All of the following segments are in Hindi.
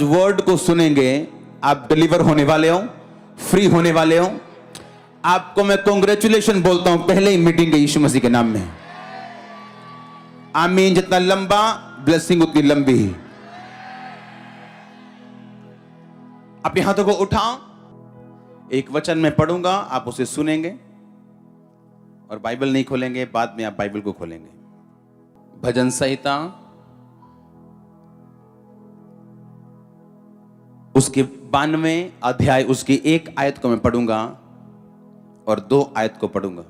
आज वर्ड को सुनेंगे आप डिलीवर होने वाले हो, फ्री होने वाले हो। आपको मैं कांग्रेचुलेशन बोलता हूं पहले ही मीटिंग के यीशु मसीह के नाम में। आमीन। जितना लंबा ब्लेसिंग उतनी लंबी ही। अपने हाथों को उठाओ, एक वचन मैं पढ़ूंगा, आप उसे सुनेंगे और बाइबल नहीं खोलेंगे, बाद में आप बाइबल को खोलेंगे। भजन संहिता उसके 92 अध्याय उसकी 1 आयत को मैं पढ़ूंगा और 2 आयत को पढ़ूंगा।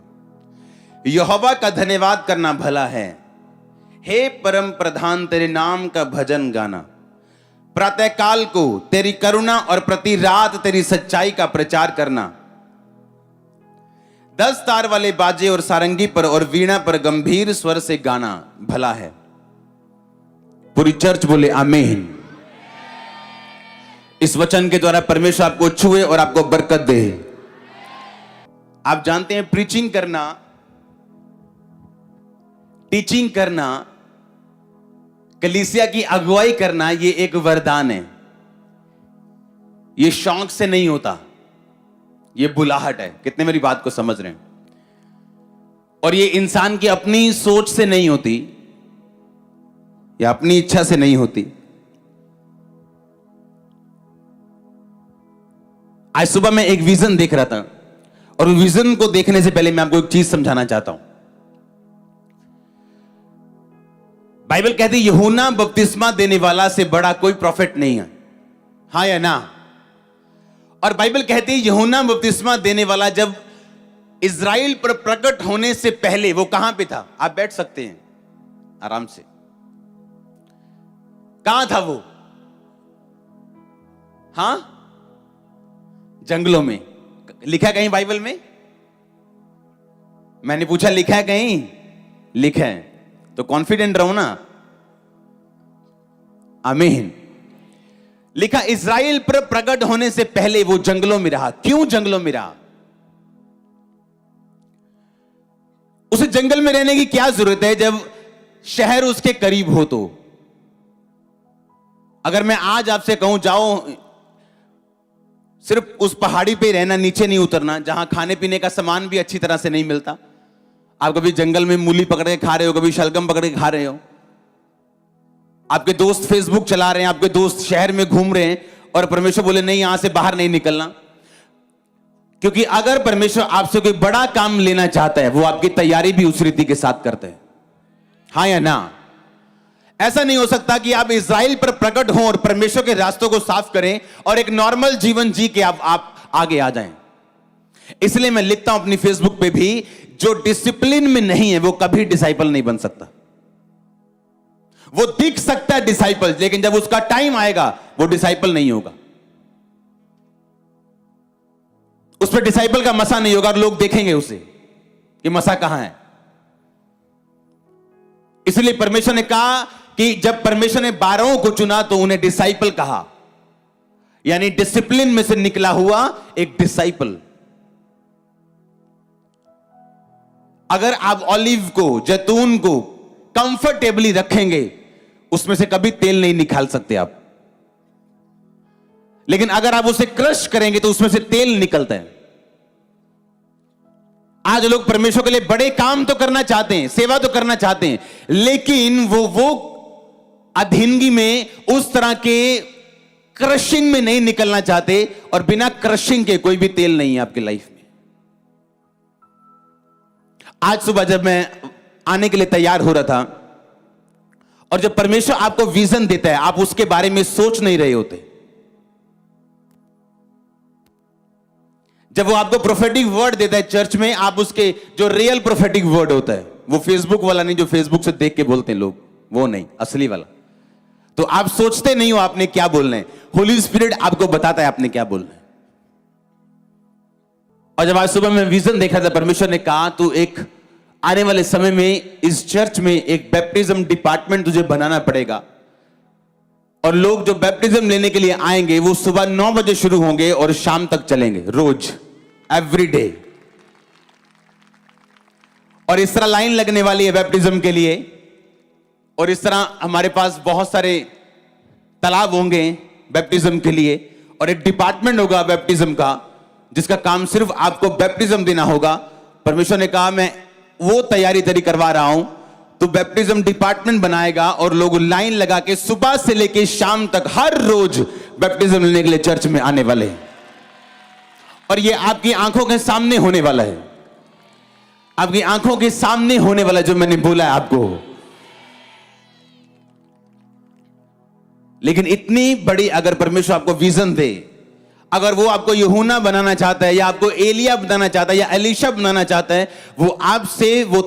यहोवा का धन्यवाद करना भला है, हे परम प्रधान तेरे नाम का भजन गाना। प्रातःकाल को तेरी करुणा और प्रति रात तेरी सच्चाई का प्रचार करना। 10 तार वाले बाजे और सारंगी पर और वीणा पर गंभीर स्वर से गाना भला है। पूरी चर्च बोले आमीन। इस वचन के द्वारा परमेश्वर आपको छुए और आपको बरकत दे। आप जानते हैं प्रीचिंग करना, टीचिंग करना, कलीसिया की अगुवाई करना, यह एक वरदान है। यह शौक से नहीं होता, यह बुलाहट है। कितने मेरी बात को समझ रहे हैं? और यह इंसान की अपनी सोच से नहीं होती या अपनी इच्छा से नहीं होती। आज सुबह मैं एक विजन देख रहा था और विजन को देखने से पहले मैं आपको एक चीज समझाना चाहता हूं। बाइबल कहती है यूहन्ना बपतिस्मा देने वाला से बड़ा कोई प्रॉफिट नहीं है। हाँ या ना? और बाइबल कहती है यूहन्ना बपतिस्मा देने वाला जब इज़राइल पर प्रकट होने से पहले वो कहां पे था? आप बैठ सकते हैं आराम से। कहां था वो? हां, जंगलों में। लिखा है कहीं बाइबल में? मैंने पूछा लिखा है कहीं? लिखा है तो कॉन्फिडेंट रहो ना। आमीन। लिखा इज़राइल पर प्रकट होने से पहले वो जंगलों में रहा। क्यों जंगलों में रहा? उसे जंगल में रहने की क्या जरूरत है जब शहर उसके करीब हो? तो अगर मैं आज आपसे कहूं जाओ सिर्फ उस पहाड़ी पे रहना, नीचे नहीं उतरना, जहां खाने पीने का सामान भी अच्छी तरह से नहीं मिलता। आप कभी जंगल में मूली पकड़ के खा रहे हो, कभी शलगम पकड़ के खा रहे हो। आपके दोस्त फेसबुक चला रहे हैं, आपके दोस्त शहर में घूम रहे हैं और परमेश्वर बोले नहीं, यहां से बाहर नहीं निकलना। क्योंकि अगर परमेश्वर आपसे कोई बड़ा काम लेना चाहता है वो आपकी तैयारी भी उस रीति के साथ करते हैं। हाँ या ना? ऐसा नहीं हो सकता कि आप इज़राइल पर प्रकट हों और परमेश्वर के रास्तों को साफ करें और एक नॉर्मल जीवन जी के आप आगे आ जाएं। इसलिए मैं लिखता हूं अपनी फेसबुक पे भी, जो डिसिप्लिन में नहीं है वो कभी डिसाइपल नहीं बन सकता। वो दिख सकता है डिसाइपल, लेकिन जब उसका टाइम आएगा वो डिसाइपल नहीं होगा। उस पर डिसाइपल का मसा नहीं होगा और लोग देखेंगे उसे कि मसा कहां है। इसलिए परमेश्वर ने कहा कि जब परमेश्वर ने 12 को चुना तो उन्हें डिसाइपल कहा, यानी डिसिप्लिन में से निकला हुआ एक डिसाइपल। अगर आप ऑलिव को, जैतून को कंफर्टेबली रखेंगे उसमें से कभी तेल नहीं निकाल सकते आप। लेकिन अगर आप उसे क्रश करेंगे तो उसमें से तेल निकलता है। आज लोग परमेश्वर के लिए बड़े काम तो करना चाहते हैं, सेवा तो करना चाहते हैं, लेकिन वो अधीनगी में, उस तरह के क्रशिंग में नहीं निकलना चाहते। और बिना क्रशिंग के कोई भी तेल नहीं है आपकी लाइफ में। आज सुबह जब मैं आने के लिए तैयार हो रहा था और जब परमेश्वर आपको विजन देता है आप उसके बारे में सोच नहीं रहे होते। जब वो आपको प्रोफेटिक वर्ड देता है चर्च में, आप उसके जो रियल प्रोफेटिक वर्ड होता है, वो फेसबुक वाला नहीं जो फेसबुक से देख के बोलते हैं लोग, वो नहीं, असली वाला। तो आप सोचते नहीं हो आपने क्या बोलना है, होली स्पिरिट आपको बताता है आपने क्या बोलना है। और जब आज सुबह मैं विजन देखा था, परमेश्वर ने कहा तू एक आने वाले समय में इस चर्च में एक बैप्टिज्म डिपार्टमेंट तुझे बनाना पड़ेगा। और लोग जो बैप्टिज्म लेने के लिए आएंगे वो सुबह 9 बजे शुरू होंगे और शाम तक चलेंगे, रोज, एवरी डे। और इस तरह लाइन लगने वाली है बैप्टिज्म के लिए। और इस तरह हमारे पास बहुत सारे तालाब होंगे, बैप्टिज्म के लिए, और एक डिपार्टमेंट होगा बैप्टिज्म का जिसका काम सिर्फ आपको बैप्टिज्म देना होगा। परमेश्वर ने कहा मैं वो तैयारी करवा रहा हूं, तो बैप्टिज्म डिपार्टमेंट बनाएगा और लोग लाइन लगा के सुबह से लेके शाम तक हर रोज बैप्टिज्म लेने के लिए चर्च में आने वाले हैं। और ये आपकी आंखों के सामने होने वाला है, आपकी आंखों के सामने होने वाला जो मैंने बोला है आपको। लेकिन इतनी बड़ी अगर परमेश्वर आपको विजन दे, अगर वो आपको यूहन्ना बनाना चाहता है, या आपको एलिया बनाना चाहता है, या एलीशा बनाना चाहता है, वो आपसे वो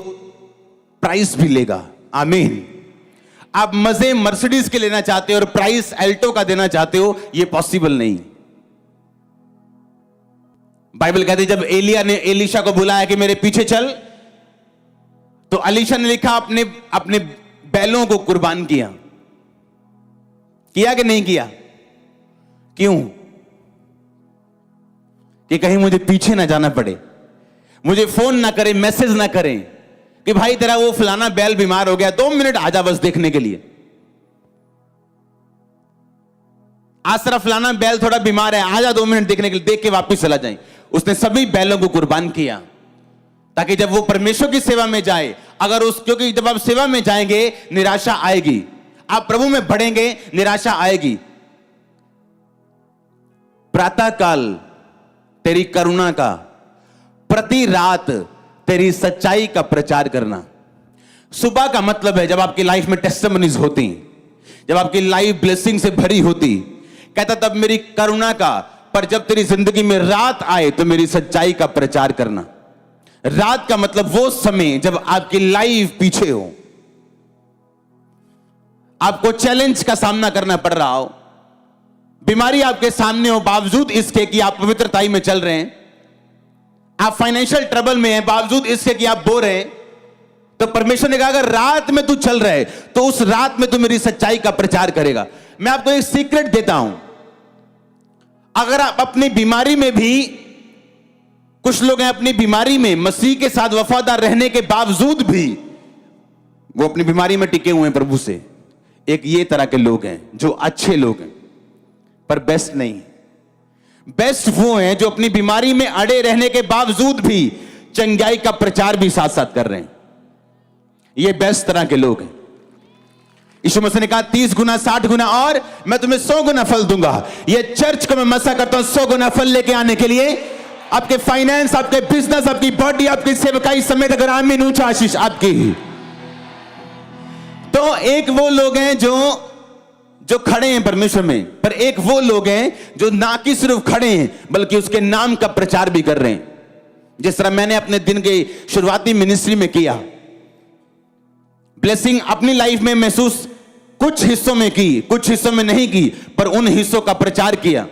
प्राइस भी लेगा। आमीन। आप मजे मर्सिडीज के लेना चाहते हो और प्राइस एल्टो का देना चाहते हो, ये पॉसिबल नहीं। बाइबल कहती है जब एलिया ने एलीशा को बुलाया कि मेरे पीछे चल, तो एलीशा ने लिखा अपने अपने बैलों को कुर्बान किया कि नहीं किया? क्यों? कि कहीं मुझे पीछे ना जाना पड़े, मुझे फोन ना करें, मैसेज ना करें कि भाई तेरा वो फलाना बैल बीमार हो गया, 2 मिनट आजा बस देखने के लिए। आज तेरा फलाना बैल थोड़ा बीमार है, आजा 2 मिनट देखने के लिए, देख के वापस चला जाए। उसने सभी बैलों को कुर्बान किया ताकि जब वो परमेश्वर की सेवा में जाए, क्योंकि जब आप सेवा में जाएंगे निराशा आएगी, आप प्रभु में बढ़ेंगे निराशा आएगी। प्रातः काल तेरी करुणा का, प्रति रात तेरी सच्चाई का प्रचार करना। सुबह का मतलब है जब आपकी लाइफ में टेस्टिमनीज होती, जब आपकी लाइफ ब्लेसिंग से भरी होती। कहता तब मेरी करुणा का, पर जब तेरी जिंदगी में रात आए तो मेरी सच्चाई का प्रचार करना। रात का मतलब वो समय जब आपकी लाइफ पीछे हो, आपको चैलेंज का सामना करना पड़ रहा हो, बीमारी आपके सामने हो बावजूद इसके कि आप पवित्रताई में चल रहे हैं, आप फाइनेंशियल ट्रबल में हैं बावजूद इसके कि आप बोर हैं, तो परमेश्वर ने कहा अगर रात में तू चल रहा है तो उस रात में तू मेरी सच्चाई का प्रचार करेगा। मैं आपको एक सीक्रेट देता हूं, अगर आप अपनी बीमारी में भी, कुछ लोग हैं अपनी बीमारी में मसीह के साथ वफादार रहने के बावजूद भी वो अपनी बीमारी में टिके हुए हैं प्रभु से। एक ये तरह के लोग हैं जो अच्छे लोग हैं पर बेस्ट नहीं। बेस्ट वो हैं जो अपनी बीमारी में अड़े रहने के बावजूद भी चंगाई का प्रचार भी साथ साथ कर रहे हैं। ये बेस्ट तरह के लोग हैं। यीशु मसीह ने कहा 30 गुना 60 गुना और मैं तुम्हें 100 गुना फल दूंगा। ये चर्च को मैं मसा करता हूं 100 गुना फल लेके आने के लिए। आपके फाइनेंस, आपके बिजनेस, आपकी बॉडी, आपकी सेवकाई समेत अगर आमीन ऊंचा आशीष आपकी। तो एक वो लोग हैं जो खड़े हैं परमेश्वर में, पर एक वो लोग हैं जो ना कि सिर्फ खड़े हैं बल्कि उसके नाम का प्रचार भी कर रहे हैं। जिस तरह मैंने अपने दिन के शुरुआती मिनिस्ट्री में किया, ब्लेसिंग अपनी लाइफ में महसूस कुछ हिस्सों में की, कुछ हिस्सों में नहीं की, पर उन हिस्सों का प्रचार किया।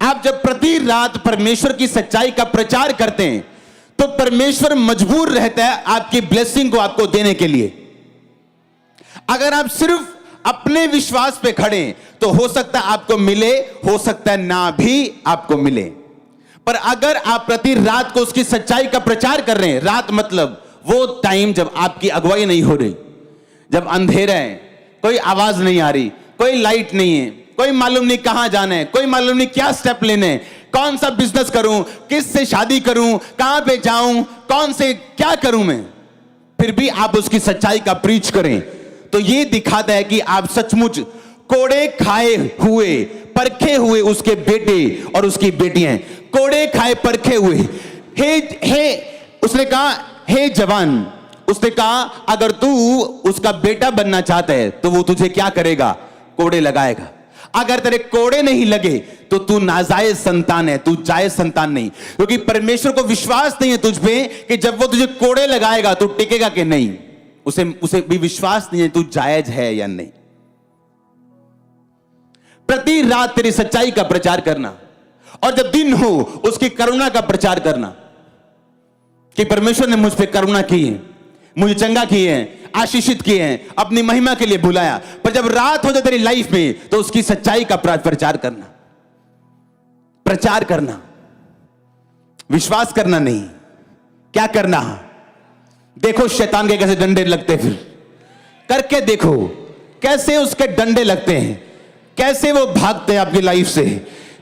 आप जब प्रति रात परमेश्वर की सच्चाई का प्रचार करते हैं तो परमेश्वर मजबूर रहता है आपकी ब्लेसिंग को आपको देने के लिए। अगर आप सिर्फ अपने विश्वास पे खड़े तो हो सकता है आपको मिले, हो सकता है ना भी आपको मिले। पर अगर आप प्रति रात को उसकी सच्चाई का प्रचार कर रहे हैं, रात मतलब वो टाइम जब आपकी अगुवाई नहीं हो रही, जब अंधेरा है, कोई आवाज नहीं आ रही, कोई लाइट नहीं है, कोई मालूम नहीं कहां जाना है, कोई मालूम नहीं क्या स्टेप लेने हैं, कौन सा बिजनेस करूं, किस से शादी करूं, कहां पे जाऊं, कौन से क्या करूं मैं, फिर भी आप उसकी सच्चाई का प्रीच करें तो ये दिखाता है कि आप सचमुच कोड़े खाए हुए, परखे हुए उसके बेटे और उसकी बेटियां हैं। कोड़े खाए परखे हुए। उसने कहा हे जवान, उसने कहा अगर तू उसका बेटा बनना चाहता है तो वो तुझे क्या करेगा? कोड़े लगाएगा। अगर तेरे कोड़े नहीं लगे तो तू नाजायज संतान है, तू जायज संतान नहीं, क्योंकि परमेश्वर को विश्वास नहीं है तुझ पे कि जब वो तुझे कोड़े लगाएगा तू टिकेगा कि नहीं। उसे भी विश्वास नहीं है तू जायज है या नहीं। प्रति रात तेरी सच्चाई का प्रचार करना, और जब दिन हो उसकी करुणा का प्रचार करना कि परमेश्वर ने मुझ पे करुणा की है, मुझे चंगा किए हैं, आशीषित किए हैं, अपनी महिमा के लिए बुलाया। पर जब रात हो जाए तेरी लाइफ में तो उसकी सच्चाई का प्रचार करना, प्रचार करना, विश्वास करना नहीं। क्या करना? देखो शैतान के कैसे डंडे लगते, फिर करके देखो कैसे उसके डंडे लगते हैं। कैसे वो भागते हैं आपकी लाइफ से,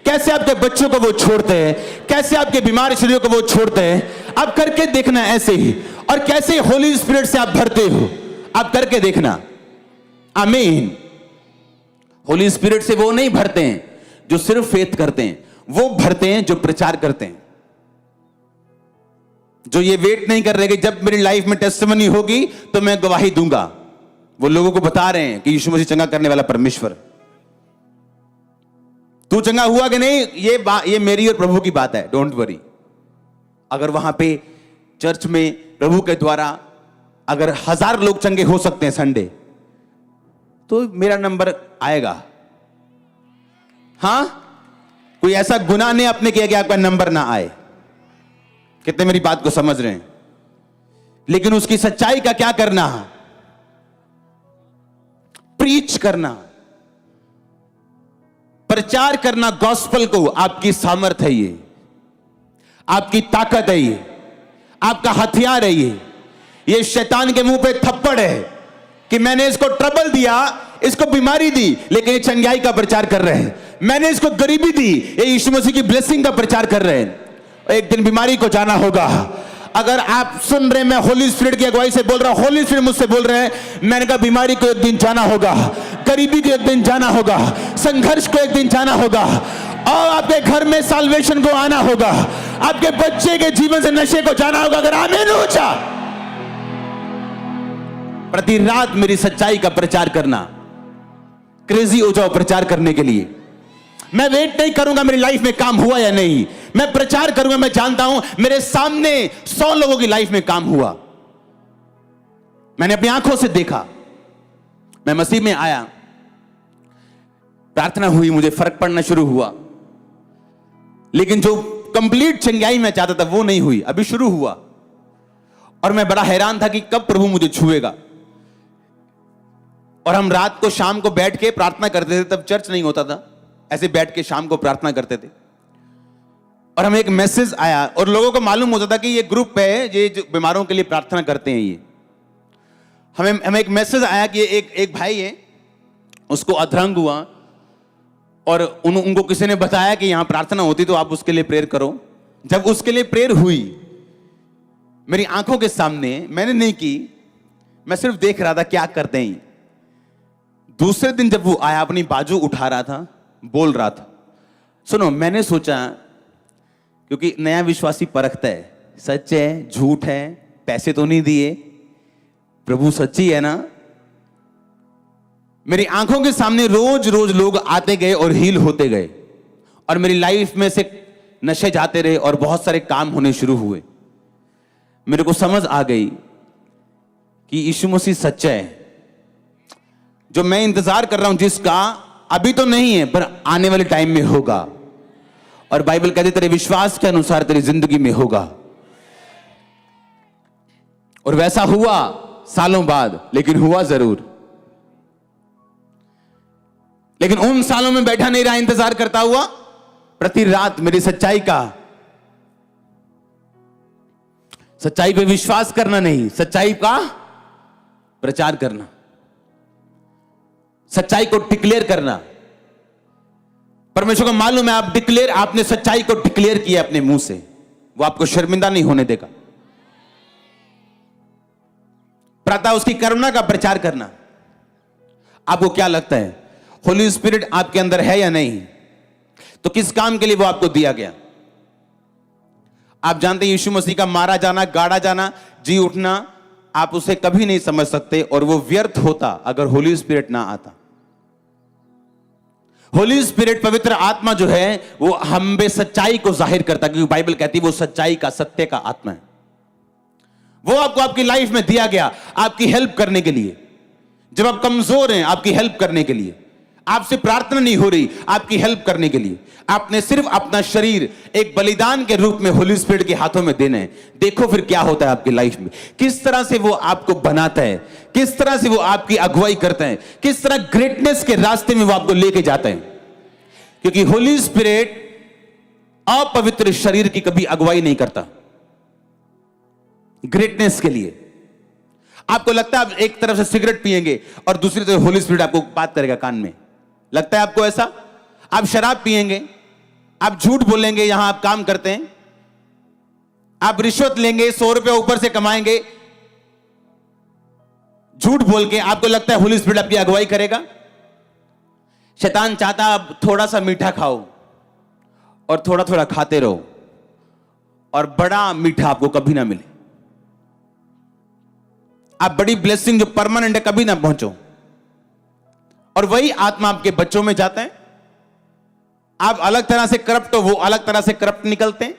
कैसे आपके बच्चों को वो छोड़ते हैं, कैसे आपके बीमार शरीरों को वो छोड़ते हैं। आप करके देखना ऐसे ही, और कैसे होली स्पिरिट से आप भरते हो, आप करके देखना। आमीन। होली स्पिरिट से वो नहीं भरते हैं जो सिर्फ फेथ करते हैं, वो भरते हैं जो प्रचार करते हैं, जो ये वेट नहीं कर रहे कि जब मेरी लाइफ में टेस्टिमनी होगी तो मैं गवाही दूंगा। वो लोगों को बता रहे हैं कि यीशु मसीह चंगा करने वाला परमेश्वर। तू चंगा हुआ कि नहीं, ये मेरी और प्रभु की बात है, डोंट वरी। अगर वहां पे चर्च में प्रभु के द्वारा अगर 1000 लोग चंगे हो सकते हैं संडे, तो मेरा नंबर आएगा। हां, कोई ऐसा गुनाह नहीं आपने किया कि आपका नंबर ना आए। कितने मेरी बात को समझ रहे हैं? लेकिन उसकी सच्चाई का क्या करना, प्रीच करना, प्रचार करना गॉस्पेल को आपकी सामर्थ्य है, ये आपकी ताकत है, ये आपका हथियार है। ये शैतान के मुंह पे थप्पड़ है कि मैंने इसको ट्रबल दिया, इसको बीमारी दी, लेकिन ये चंगाई का प्रचार कर रहे हैं। मैंने इसको गरीबी दी, ये यीशु मसीह की ब्लेसिंग का प्रचार कर रहे हैं। एक दिन बीमारी को जाना होगा। अगर आप सुन रहे, मैं होली स्पिरिट की अगुवाई से बोल रहा हूं, होली स्पिरिट मुझसे बोल रहे हैं, मैंने कहा बीमारी को एक दिन जाना होगा, गरीबी को एक दिन जाना होगा, संघर्ष को एक दिन जाना होगा, और आपके घर में साल्वेशन को आना होगा, आपके बच्चे के जीवन से नशे को जाना होगा। अगर आमीन हो जा, प्रति रात मेरी सच्चाई का प्रचार करना, क्रेजी हो जाओ प्रचार करने के लिए। मैं वेट नहीं करूंगा मेरी लाइफ में काम हुआ या नहीं, मैं प्रचार करूंगा। मैं जानता हूं मेरे सामने 100 लोगों की लाइफ में काम हुआ, मैंने अपनी आंखों से देखा। मैं मसीह में आया, प्रार्थना हुई, मुझे फर्क पड़ना शुरू हुआ, लेकिन जो कंप्लीट चंगाई मैं चाहता था वो नहीं हुई, अभी शुरू हुआ। और मैं बड़ा हैरान था कि कब प्रभु मुझे छुएगा। और हम रात को शाम को बैठ के प्रार्थना करते थे, तब चर्च नहीं होता था, ऐसे बैठ के शाम को प्रार्थना करते थे। और हमें एक मैसेज आया, और लोगों को मालूम होता था कि ये ग्रुप है, ये जो बीमारों के लिए प्रार्थना करते हैं। ये हमें एक मैसेज आया कि एक भाई है, उसको अधरंग हुआ, और उनको किसी ने बताया कि यहां प्रार्थना होती तो आप उसके लिए प्रेयर करो। जब उसके लिए प्रेयर हुई मेरी आंखों के सामने, मैंने नहीं की, मैं सिर्फ देख रहा था क्या करते हैं। दूसरे दिन जब वो आया, अपनी बाजू उठा रहा था, बोल रहा था। सुनो, मैंने सोचा, क्योंकि नया विश्वासी परखता है, सच है झूठ है, पैसे तो नहीं दिए, प्रभु सच्ची है ना। मेरी आंखों के सामने रोज रोज लोग आते गए और हील होते गए, और मेरी लाइफ में से नशे जाते रहे और बहुत सारे काम होने शुरू हुए। मेरे को समझ आ गई कि यीशु मसीह सच्चा है, जो मैं इंतजार कर रहा हूं, जिसका अभी तो नहीं है पर आने वाले टाइम में होगा। और बाइबल कहती तेरे विश्वास के अनुसार तेरी जिंदगी में होगा। और वैसा हुआ सालों बाद, लेकिन हुआ जरूर। लेकिन उन सालों में बैठा नहीं रहा, इंतजार करता हुआ। प्रति रात मेरी सच्चाई पे विश्वास करना नहीं, सच्चाई का प्रचार करना, सच्चाई को डिक्लेयर करना। परमेश्वर को मालूम है, आपने सच्चाई को डिक्लेयर किया अपने मुंह से, वो आपको शर्मिंदा नहीं होने देगा। प्रातः उसकी करुणा का प्रचार करना। आपको क्या लगता है, होली स्पिरिट आपके अंदर है या नहीं? तो किस काम के लिए वो आपको दिया गया? आप जानते हैं यीशु मसीह का मारा जाना, गाड़ा जाना, जी उठना, आप उसे कभी नहीं समझ सकते, और वो व्यर्थ होता अगर होली स्पिरिट ना आता। होली स्पिरिट, पवित्र आत्मा जो है, वो हम में सच्चाई को जाहिर करता, क्योंकि बाइबल कहती है वो सच्चाई का, सत्य का आत्मा है। वो आपको आपकी लाइफ में दिया गया आपकी हेल्प करने के लिए। जब आप कमजोर हैं, आपकी हेल्प करने के लिए। आपसे प्रार्थना नहीं हो रही, आपकी हेल्प करने के लिए। आपने सिर्फ अपना शरीर एक बलिदान के रूप में होली स्पिरिट के हाथों में देना है। देखो फिर क्या होता है आपकी लाइफ में, किस तरह से वो आपको बनाता है, किस तरह से वो आपकी अगुवाई करता है, किस तरह ग्रेटनेस के रास्ते में वो आपको लेके जाता है। क्योंकि होली स्पिरिट अपवित्र शरीर की कभी अगुवाई नहीं करता। ग्रेटनेस के लिए आपको लगता है आप एक तरफ से सिगरेट पिएंगे और दूसरी तरफ होली स्पिरिट आपको बात करेगा कान में, लगता है आपको ऐसा? आप शराब पिएंगे, आप झूठ बोलेंगे यहां आप काम करते हैं, आप रिश्वत लेंगे, 100 रुपया ऊपर से कमाएंगे झूठ बोल के, आपको लगता है होली स्पिरिट आपकी अगुवाई करेगा? शैतान चाहता आप थोड़ा सा मीठा खाओ और थोड़ा थोड़ा खाते रहो और बड़ा मीठा आपको कभी ना मिले। आप बड़ी ब्लेसिंग जो परमानेंट है कभी ना पहुंचो। और वही आत्मा आपके बच्चों में जाता है। आप अलग तरह से करप्ट हो, वो अलग तरह से करप्ट निकलते हैं।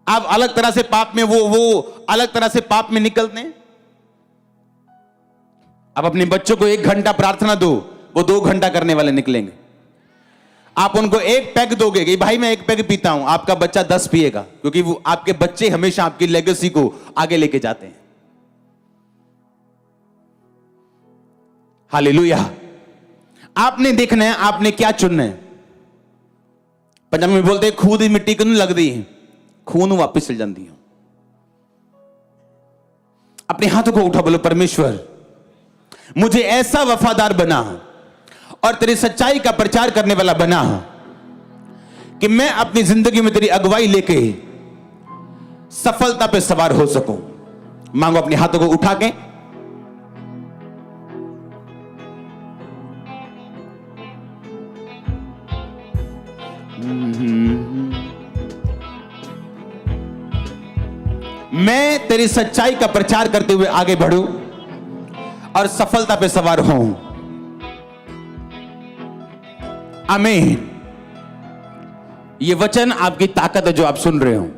आप अलग तरह से पाप में, वो अलग तरह से पाप में निकलते हैं। आप अपने बच्चों को 1 घंटा प्रार्थना दो, वो 2 घंटा करने वाले निकलेंगे। आप उनको 1 पैग दोगे कि भाई मैं 1 पैग पीता हूं, आपका बच्चा 10 पिएगा, क्योंकि वो आपके बच्चे हमेशा आपकी लेगेसी को आगे लेके जाते हैं। हालेलुया। आपने देखना है आपने क्या चुनना है। पंजाबी में बोलते हैं खून दी मिट्टी क्यों लगती है, खून वापिस चल जाती है। अपने हाथों को उठा, बोलो परमेश्वर मुझे ऐसा वफादार बना और तेरी सच्चाई का प्रचार करने वाला बना कि मैं अपनी जिंदगी में तेरी अगुवाई लेके सफलता पे सवार हो सकूं। मांगो अपने हाथों को उठा के। मैं तेरी सच्चाई का प्रचार करते हुए आगे बढ़ूं और सफलता पे सवार हूं। आमीन। ये वचन आपकी ताकत है जो आप सुन रहे हो।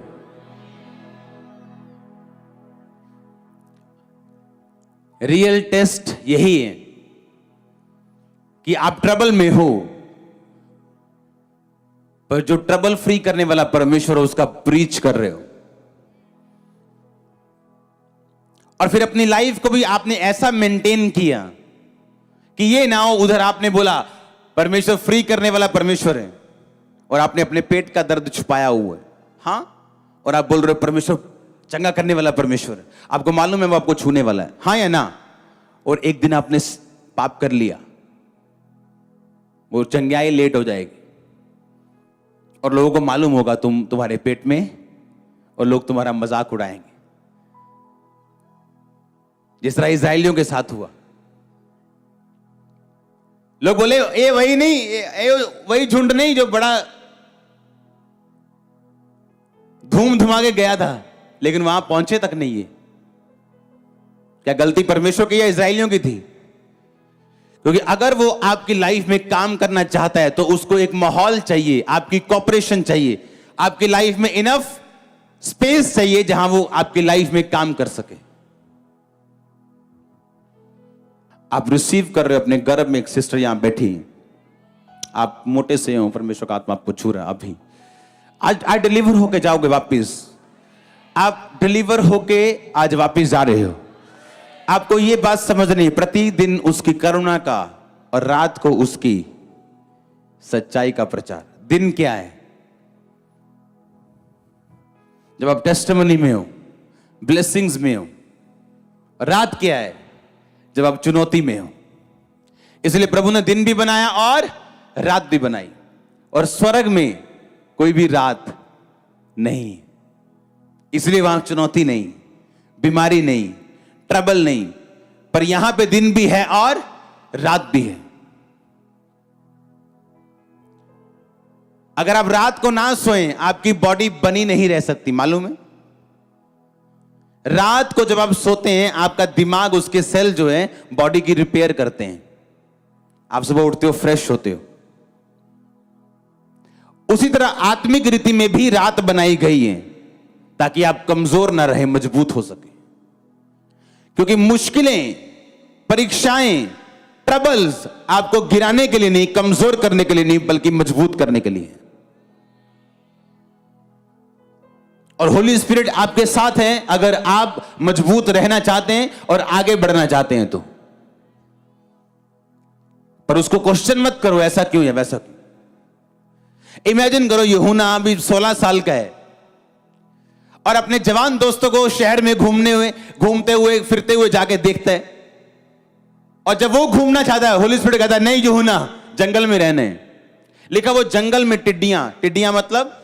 रियल टेस्ट यही है कि आप ट्रबल में हो, पर जो ट्रबल फ्री करने वाला परमेश्वर है उसका प्रीच कर रहे हो। और फिर अपनी लाइफ को भी आपने ऐसा मेंटेन किया कि ये ना हो उधर आपने बोला परमेश्वर फ्री करने वाला परमेश्वर है और आपने अपने पेट का दर्द छुपाया हुआ है। हां, और आप बोल रहे हो परमेश्वर चंगा करने वाला परमेश्वर है। आपको मालूम है वो आपको छूने वाला है, हां या ना? और एक दिन आपने पाप कर लिया, वो चंगाई लेट हो जाएगी और लोगों को मालूम होगा तुम्हारे पेट में, और लोग तुम्हारा मजाक उड़ाएंगे, जिस तरह इस्राएलियों के साथ हुआ। लोग बोले ये वही नहीं, ये वही झुंड नहीं जो बड़ा धूम धुमा के गया था, लेकिन वहां पहुंचे तक नहीं है। क्या गलती परमेश्वर की या इस्राएलियों की थी? क्योंकि अगर वो आपकी लाइफ में काम करना चाहता है तो उसको एक माहौल चाहिए, आपकी कॉपरेशन चाहिए, आपकी लाइफ में इनफ स्पेस चाहिए जहां वो आपकी लाइफ में काम कर सके। आप रिसीव कर रहे हो अपने गर्भ में एक सिस्टर यहां बैठी, आप मोटे से हो, परमेश्वर का आत्मा आपको छू रहा है अभी। आज डिलीवर होके जाओगे वापिस। आप डिलीवर होके आज वापिस जा रहे हो। आपको यह बात समझनी है, प्रतिदिन उसकी करुणा का और रात को उसकी सच्चाई का प्रचार। दिन क्या है? जब आप टेस्टिमनी में हो, ब्लेसिंग्स में हो। रात क्या है? जब आप चुनौती में हो। इसलिए प्रभु ने दिन भी बनाया और रात भी बनाई, और स्वर्ग में कोई भी रात नहीं, इसलिए वहां चुनौती नहीं, बीमारी नहीं, ट्रबल नहीं, पर यहां पे दिन भी है और रात भी है। अगर आप रात को ना सोएं आपकी बॉडी बनी नहीं रह सकती, मालूम है? रात को जब आप सोते हैं आपका दिमाग, उसके सेल जो है बॉडी की रिपेयर करते हैं, आप सुबह उठते हो फ्रेश होते हो। उसी तरह आत्मिक रीति में भी रात बनाई गई है ताकि आप कमजोर ना रहे, मजबूत हो सके। क्योंकि मुश्किलें, परीक्षाएं, ट्रबल्स आपको गिराने के लिए नहीं, कमजोर करने के लिए नहीं, बल्कि मजबूत करने के लिए। और होली स्पिरिट आपके साथ है अगर आप मजबूत रहना चाहते हैं और आगे बढ़ना चाहते हैं तो। पर उसको क्वेश्चन मत करो ऐसा क्यों है वैसा क्यों। इमेजिन करो यूहन्ना अभी 16 साल का है और अपने जवान दोस्तों को शहर में घूमते हुए फिरते हुए जाके देखता है और जब वो घूमना चाहता है, होली स्पिरिट कहता है नहीं यूहन्ना, जंगल में रहने। लिखा वो जंगल में टिड्डियां, टिड्डियां मतलब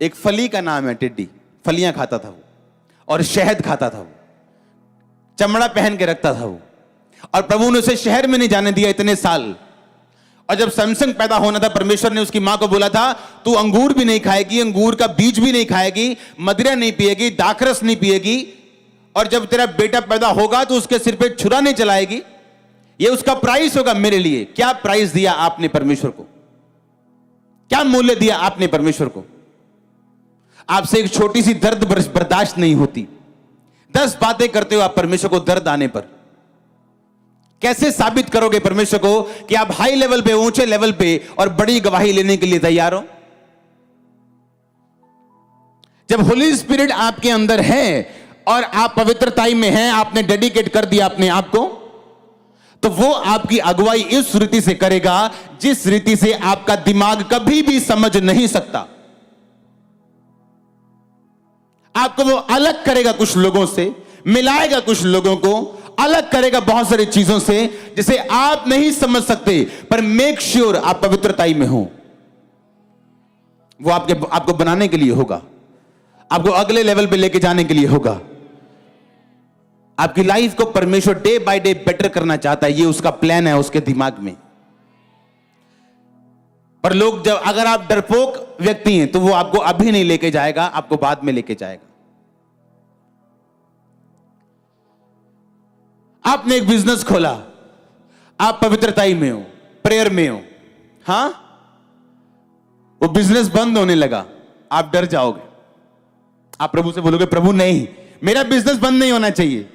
एक फली का नाम है टिड्डी, फलियां खाता था वो, और शहद खाता था वो, चमड़ा पहन के रखता था वो, और प्रभु ने उसे शहर में नहीं जाने दिया इतने साल। और जब सैमसंग पैदा होना था, परमेश्वर ने उसकी मां को बोला था तू अंगूर भी नहीं खाएगी, अंगूर का बीज भी नहीं खाएगी, मदिरा नहीं पिएगी, दाखरस नहीं पिएगी, और जब तेरा बेटा पैदा होगा तो उसके सिर पे छुरा नहीं चलाएगी, ये उसका प्राइस होगा मेरे लिए। क्या प्राइस दिया आपने परमेश्वर को? क्या मूल्य दिया आपने परमेश्वर को? आपसे एक छोटी सी दर्द बर्दाश्त नहीं होती, 10 बातें करते हो आप परमेश्वर को दर्द आने पर। कैसे साबित करोगे परमेश्वर को कि आप हाई लेवल पे, ऊंचे लेवल पे और बड़ी गवाही लेने के लिए तैयार हो? जब होली स्पिरिट आपके अंदर है और आप पवित्रताई में हैं, आपने डेडिकेट कर दिया अपने आप को, तो वो आपकी अगुवाई इस रीति से करेगा जिस रीति से आपका दिमाग कभी भी समझ नहीं सकता। आपको वो अलग करेगा कुछ लोगों से, मिलाएगा कुछ लोगों को, अलग करेगा बहुत सारी चीजों से जिसे आप नहीं समझ सकते, पर मेक श्योर आप पवित्रताई में हो। वो आपको बनाने के लिए होगा, आपको अगले लेवल पे लेके जाने के लिए होगा। आपकी लाइफ को परमेश्वर डे बाय डे बेटर करना चाहता है, ये उसका प्लान है उसके दिमाग में। पर लोग जब, अगर आप डरपोक व्यक्ति हैं तो वो आपको अभी नहीं लेके जाएगा, आपको बाद में लेके जाएगा। आपने एक बिजनेस खोला, आप पवित्रताई में हो, प्रेयर में हो, हां, वो बिजनेस बंद होने लगा, आप डर जाओगे। आप प्रभु से बोलोगे प्रभु नहीं, मेरा बिजनेस बंद नहीं होना चाहिए।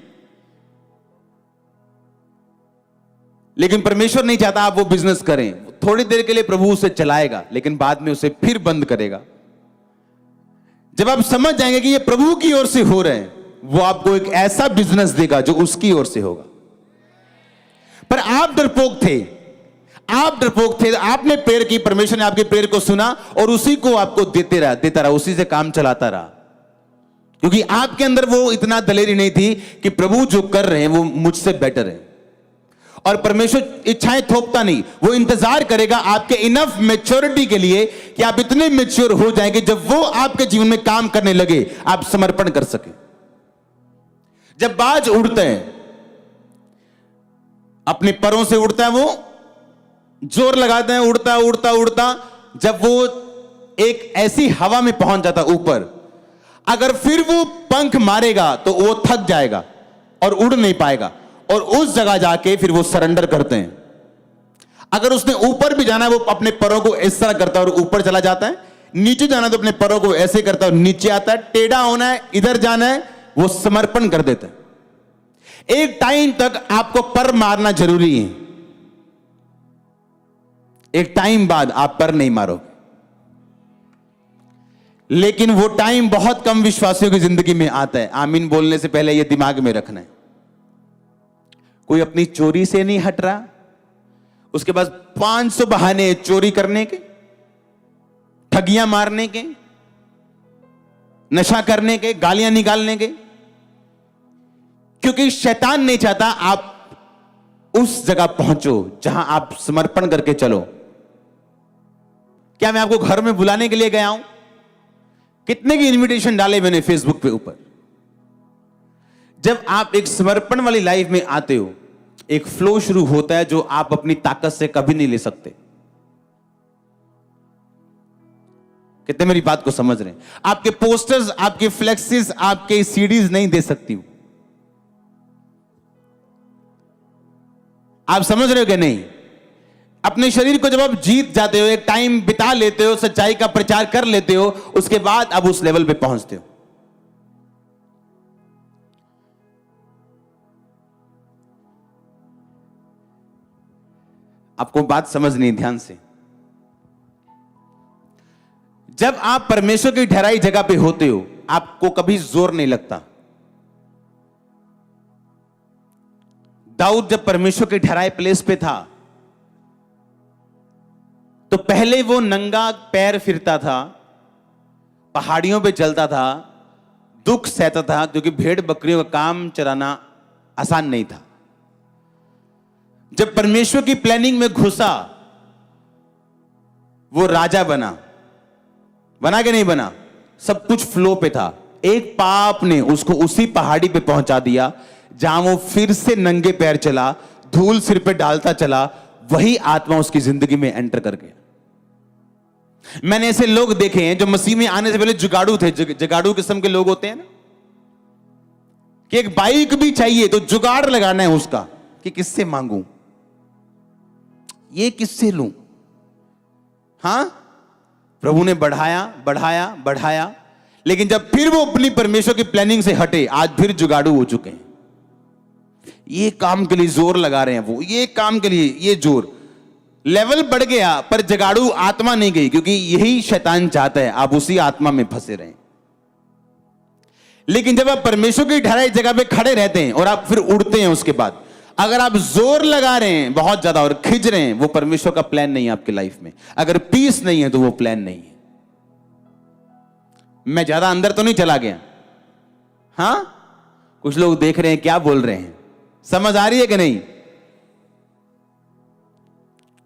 लेकिन परमेश्वर नहीं चाहता आप वो बिजनेस करें। थोड़ी देर के लिए प्रभु उसे चलाएगा, लेकिन बाद में उसे फिर बंद करेगा। जब आप समझ जाएंगे कि ये प्रभु की ओर से हो रहे हैं, वो आपको एक ऐसा बिजनेस देगा जो उसकी ओर से होगा। पर आप डरपोक थे, आपने प्रेयर की, परमेश्वर ने आपकी प्रेयर को सुना और उसी को आपको देता रहा, उसी से काम चलाता रहा, क्योंकि आपके अंदर वो इतना दलेरी नहीं थी कि प्रभु जो कर रहे हैं वो मुझसे बेटर है। और परमेश्वर इच्छाएं थोपता नहीं, वो इंतजार करेगा आपके इनफ मैच्योरिटी के लिए कि आप इतने मैच्योर हो जाएंगे जब वो आपके जीवन में काम करने लगे, आप समर्पण कर सके। जब बाज उड़ते हैं, अपने परों से उड़ता है, वो जोर लगाते हैं, उड़ता उड़ता उड़ता, जब वो एक ऐसी हवा में पहुंच जाता ऊपर, अगर फिर वो पंख मारेगा तो वो थक जाएगा और उड़ नहीं पाएगा, और उस जगह जाके फिर वो सरेंडर करते हैं। अगर उसने ऊपर भी जाना है, वो अपने परों को इस तरह करता है और ऊपर चला जाता है, नीचे जाना है तो अपने परों को ऐसे करता है और नीचे आता है, टेढ़ा होना है, इधर जाना है, वो समर्पण कर देता है। एक टाइम तक आपको पर मारना जरूरी है, एक टाइम बाद आप पर नहीं मारोगे। लेकिन वो टाइम बहुत कम विश्वासियों की जिंदगी में आता है। आमीन बोलने से पहले ये दिमाग में रखना है। कोई अपनी चोरी से नहीं हट रहा, उसके पास 500 बहाने चोरी करने के, ठगियां मारने के, नशा करने के, गालियां निकालने के, क्योंकि शैतान नहीं चाहता आप उस जगह पहुंचो जहां आप समर्पण करके चलो। क्या मैं आपको घर में बुलाने के लिए गया हूं? कितने की इनविटेशन डाले मैंने फेसबुक पे ऊपर। जब आप एक समर्पण वाली लाइफ में आते हो, एक फ्लो शुरू होता है जो आप अपनी ताकत से कभी नहीं ले सकते। कितने मेरी बात को समझ रहे हैं? आपके पोस्टर्स, आपके फ्लेक्सेस, आपके सीडीज नहीं दे सकती हूं। आप समझ रहे हो कि नहीं? अपने शरीर को जब आप जीत जाते हो, एक टाइम बिता लेते हो, सच्चाई का प्रचार कर लेते हो, उसके बाद आप उस लेवल पे पहुंचते हो। आपको बात समझनी है ध्यान से। जब आप परमेश्वर की ठहराई जगह पे होते हो, आपको कभी जोर नहीं लगता। दाऊद जब परमेश्वर के ठहराए प्लेस पे था, तो पहले वो नंगा पैर फिरता था, पहाड़ियों पे चलता था, दुख सहता था, क्योंकि भेड़ बकरियों का काम चलाना आसान नहीं था। जब परमेश्वर की प्लानिंग में घुसा, वो राजा बना कि नहीं बना? सब कुछ फ्लो पे था। एक पाप ने उसको उसी पहाड़ी पे पहुंचा दिया जहां वो फिर से नंगे पैर चला, धूल सिर पे डालता चला। वही आत्मा उसकी जिंदगी में एंटर कर गया। मैंने ऐसे लोग देखे हैं जो मसीह में आने से पहले जुगाड़ू थे। जुगाड़ू किस्म के लोग होते हैं ना, कि एक बाइक भी चाहिए तो जुगाड़ लगाना है उसका, कि किससे मांगू, ये किससे लूं। हां, प्रभु ने बढ़ाया बढ़ाया बढ़ाया, लेकिन जब फिर वो अपनी परमेश्वर की प्लानिंग से हटे, आज फिर जुगाड़ू हो चुके हैं। ये काम के लिए जोर लगा रहे हैं वो, ये काम के लिए ये जोर, लेवल बढ़ गया पर जुगाड़ू आत्मा नहीं गई, क्योंकि यही शैतान चाहता है आप उसी आत्मा में फंसे रहें। लेकिन जब आप परमेश्वर की ठहराई जगह पे खड़े रहते हैं और आप फिर उड़ते हैं, उसके बाद अगर आप जोर लगा रहे हैं बहुत ज्यादा और खिंच रहे हैं, वो परमेश्वर का प्लान नहीं है आपकी लाइफ में। अगर पीस नहीं है तो वो प्लान नहीं है। मैं ज्यादा अंदर तो नहीं चला गया? हां, कुछ लोग देख रहे हैं क्या बोल रहे हैं, समझ आ रही है कि नहीं?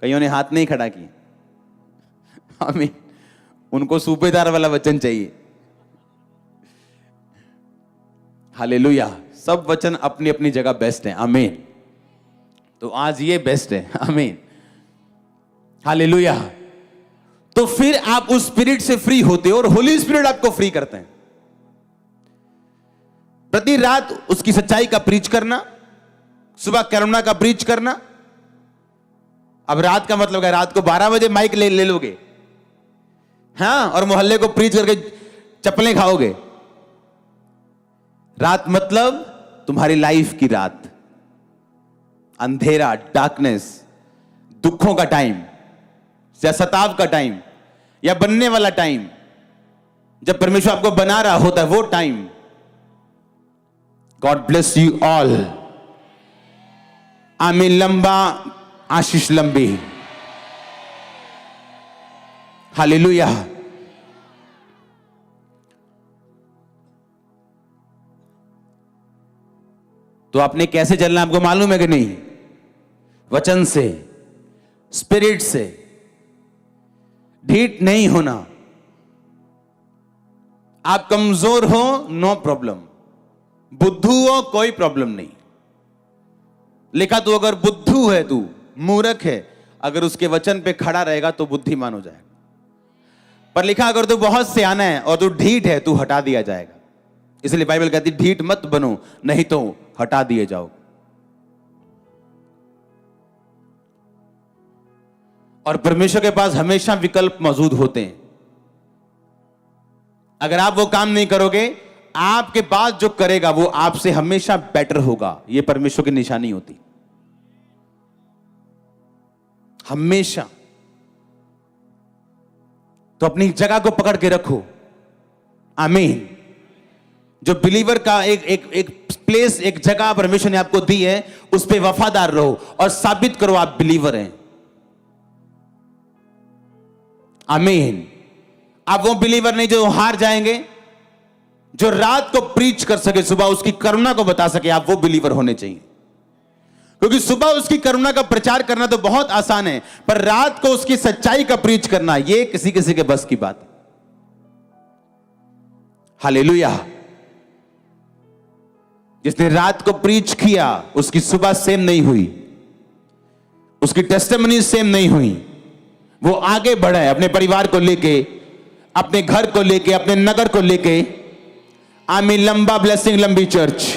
कईयों ने हाथ नहीं खड़ा किया। आमीन। उनको सूबेदार वाला वचन चाहिए। हालेलुया। सब वचन अपनी अपनी जगह बेस्ट है। आमीन। तो आज ये बेस्ट है। आमीन। हालेलुया। तो फिर आप उस स्पिरिट से फ्री होते हो और होली स्पिरिट आपको फ्री करते हैं। प्रति रात उसकी सच्चाई का प्रीच करना, सुबह करुणा का प्रीच करना। अब रात का मतलब है रात को 12 बजे माइक ले लोगे, हाँ, और मोहल्ले को प्रीच करके चप्पलें खाओगे। रात मतलब तुम्हारी लाइफ की रात, अंधेरा, डार्कनेस, दुखों का टाइम या सताव का टाइम या बनने वाला टाइम, जब परमेश्वर आपको बना रहा होता है वो time. God bless you all. आमीन। लंबा आशीष लंबी। हालेलुया। तो आपने कैसे चलना आपको मालूम है कि नहीं? वचन से, स्पिरिट से। ढीठ नहीं होना। आप कमजोर हो, नो प्रॉब्लम। बुद्धू हो, कोई प्रॉब्लम नहीं। लिखा तो अगर बुद्धू है, तू मूर्ख है, अगर उसके वचन पे खड़ा रहेगा तो बुद्धिमान हो जाएगा। पर लिखा अगर तू बहुत सियाना है और तू ढीठ है, तू हटा दिया जाएगा। इसलिए बाइबल कहती ढीठ मत बनो, नहीं तो हटा दिए जाओ। और परमेश्वर के पास हमेशा विकल्प मौजूद होते हैं। अगर आप वो काम नहीं करोगे, आपके पास जो करेगा वो आपसे हमेशा बेटर होगा। यह परमेश्वर की निशानी होती, हमेशा। तो अपनी जगह को पकड़ के रखो। आमीन। जो बिलीवर का एक प्लेस, एक जगह परमेश्वर ने आपको दी है, उस पे वफादार रहो और साबित करो आप बिलीवर हैं। आमीन। आप वो बिलीवर नहीं जो हार जाएंगे, जो रात को प्रीच कर सके, सुबह उसकी करुणा को बता सके। आप वो बिलीवर होने चाहिए, क्योंकि सुबह उसकी करुणा का प्रचार करना तो बहुत आसान है, पर रात को उसकी सच्चाई का प्रीच करना, ये किसी किसी के बस की बात है। हालेलुया। जिसने रात को प्रीच किया, उसकी सुबह सेम नहीं हुई, उसकी टेस्टिमनी सेम नहीं हुई। वो आगे बढ़ा है अपने परिवार को लेके, अपने घर को लेके, अपने नगर को लेके। आमीन। लंबा ब्लेसिंग, लंबी चर्च।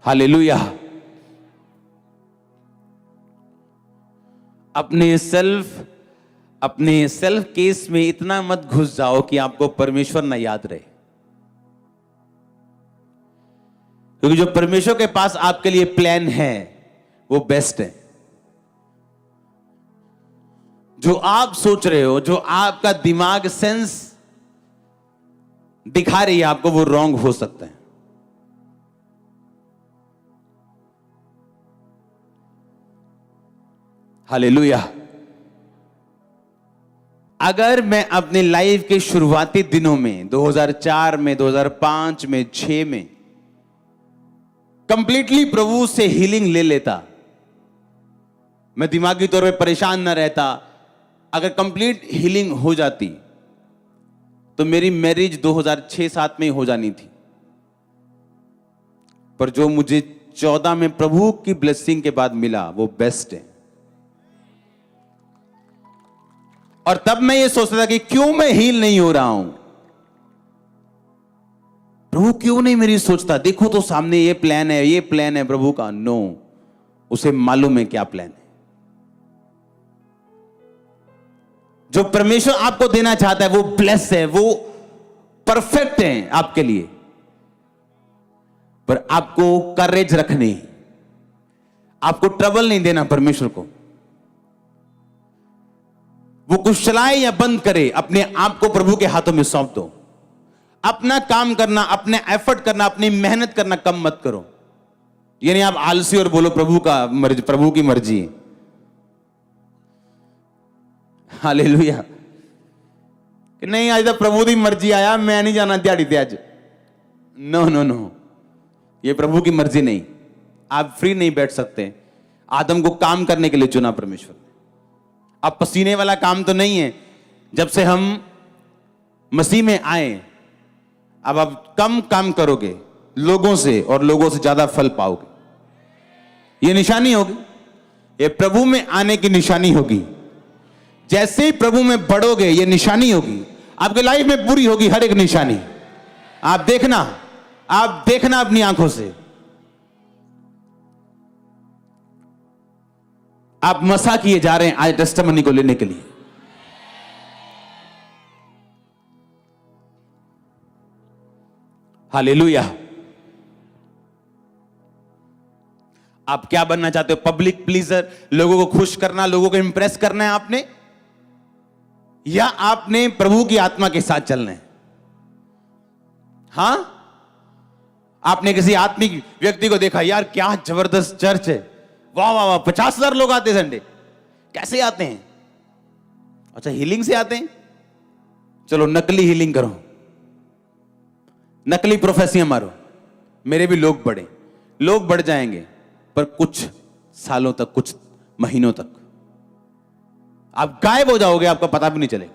हालेलुया। अपने सेल्फ केस में इतना मत घुस जाओ कि आपको परमेश्वर न याद रहे, क्योंकि जो परमेश्वर के पास आपके लिए प्लान है वो बेस्ट है। जो आप सोच रहे हो, जो आपका दिमाग सेंस दिखा रही है आपको, वो रॉन्ग हो सकता है। हालेलुया। अगर मैं अपने लाइफ के शुरुआती दिनों में 2004 में, 2005 में, 6 में कंप्लीटली प्रभु से हीलिंग ले लेता, मैं दिमागी तौर पे परेशान ना रहता, अगर कंप्लीट हीलिंग हो जाती तो मेरी मैरिज 2006-7 में हो जानी थी। पर जो मुझे 14 में प्रभु की ब्लेसिंग के बाद मिला वो बेस्ट है। और तब मैं ये सोचता था कि क्यों मैं हील नहीं हो रहा हूं, प्रभु क्यों नहीं मेरी सोचता, देखो तो सामने ये प्लान है, ये प्लान है प्रभु का। नो, उसे मालूम है क्या प्लान है। जो परमेश्वर आपको देना चाहता है वो ब्लेस है, वो परफेक्ट है आपके लिए। पर आपको करेज रखनी, आपको ट्रबल नहीं देना परमेश्वर को। वो कुछ चलाए या बंद करे, अपने आप को प्रभु के हाथों में सौंप दो। अपना काम करना, अपने एफर्ट करना, अपनी मेहनत करना कम मत करो। यानी आप आलसी और बोलो प्रभु का मर्जी, प्रभु की मर्जी है। हालेलुया। कि नहीं आज तो प्रभु की मर्जी आया, मैं नहीं जाना दिहाड़ी ते आज। नो नो नो, ये प्रभु की मर्जी नहीं। आप फ्री नहीं बैठ सकते। आदम को काम करने के लिए चुना परमेश्वर। अब पसीने वाला काम तो नहीं है। जब से हम मसीह में आए, अब आप कम काम करोगे लोगों से और लोगों से ज्यादा फल पाओगे। ये निशानी होगी, ये प्रभु में आने की निशानी होगी। जैसे ही प्रभु में बढ़ोगे ये निशानी होगी, आपके लाइफ में पूरी होगी हर एक निशानी। आप देखना, आप देखना अपनी आंखों से। आप मसा किए जा रहे हैं आज टेस्टिमनी को लेने के लिए। हालेलुया। आप क्या बनना चाहते हो? पब्लिक प्लीजर, लोगों को खुश करना, लोगों को इंप्रेस करना है आपने, या आपने प्रभु की आत्मा के साथ चलना है? हां, आपने किसी आत्मिक व्यक्ति को देखा, यार क्या जबरदस्त चर्च है, वाह वाह वाह, 50,000 लोग आते संडे। कैसे आते हैं? अच्छा, हीलिंग से आते हैं। चलो नकली हीलिंग करो, नकली प्रोफेसियां मारो, मेरे भी लोग बढ़े। लोग बढ़ जाएंगे पर कुछ सालों तक, कुछ महीनों तक आप गायब हो जाओगे, आपका पता भी नहीं चलेगा।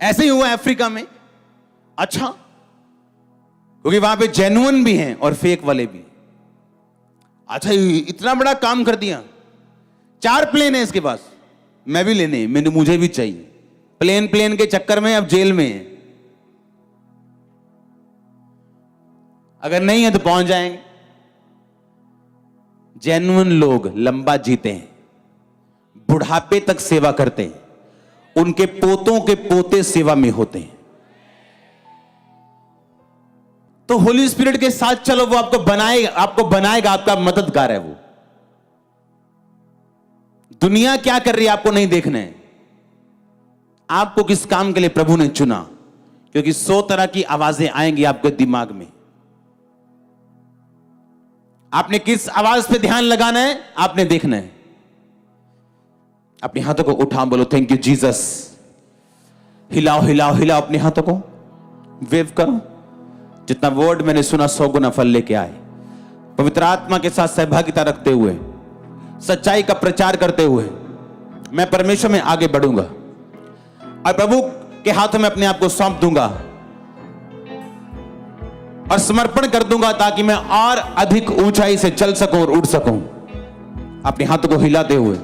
ऐसे ही हुआ अफ्रीका में। अच्छा, क्योंकि वहां पे जेन्युइन भी हैं और फेक वाले भी। अच्छा, इतना बड़ा काम कर दिया। 4 प्लेन है इसके पास, मैं भी लेने, मुझे भी चाहिए। प्लेन के चक्कर में अब जेल में है। अगर नहीं है तो पहुंच जाएंगे। जेन्युइन लोग लंबा जीते हैं, बुढ़ापे तक सेवा करते हैं, उनके पोतों के पोते सेवा में होते हैं। तो होली स्पिरिट के साथ चलो, वो आपको बनाएगा, आपका मददगार है वो। दुनिया क्या कर रही है आपको नहीं देखना है। आपको किस काम के लिए प्रभु ने चुना, क्योंकि 100 तरह की आवाजें आएंगी आपके दिमाग में। आपने किस आवाज पे ध्यान लगाना है, आपने देखना है। अपने हाथों को उठाओ, बोलो थैंक यू जीसस। हिलाओ हिलाओ हिलाओ अपने हाथों को, वेव करो। जितना वर्ड मैंने सुना 100 गुना फल लेके आए। पवित्र आत्मा के साथ सहभागिता रखते हुए, सच्चाई का प्रचार करते हुए मैं परमेश्वर में आगे बढ़ूंगा और प्रभु के हाथों में अपने आप को सौंप दूंगा और समर्पण कर दूंगा, ताकि मैं और अधिक ऊंचाई से चल सकूं और उड़ सकूं। अपने हाथों को हिलाते हुए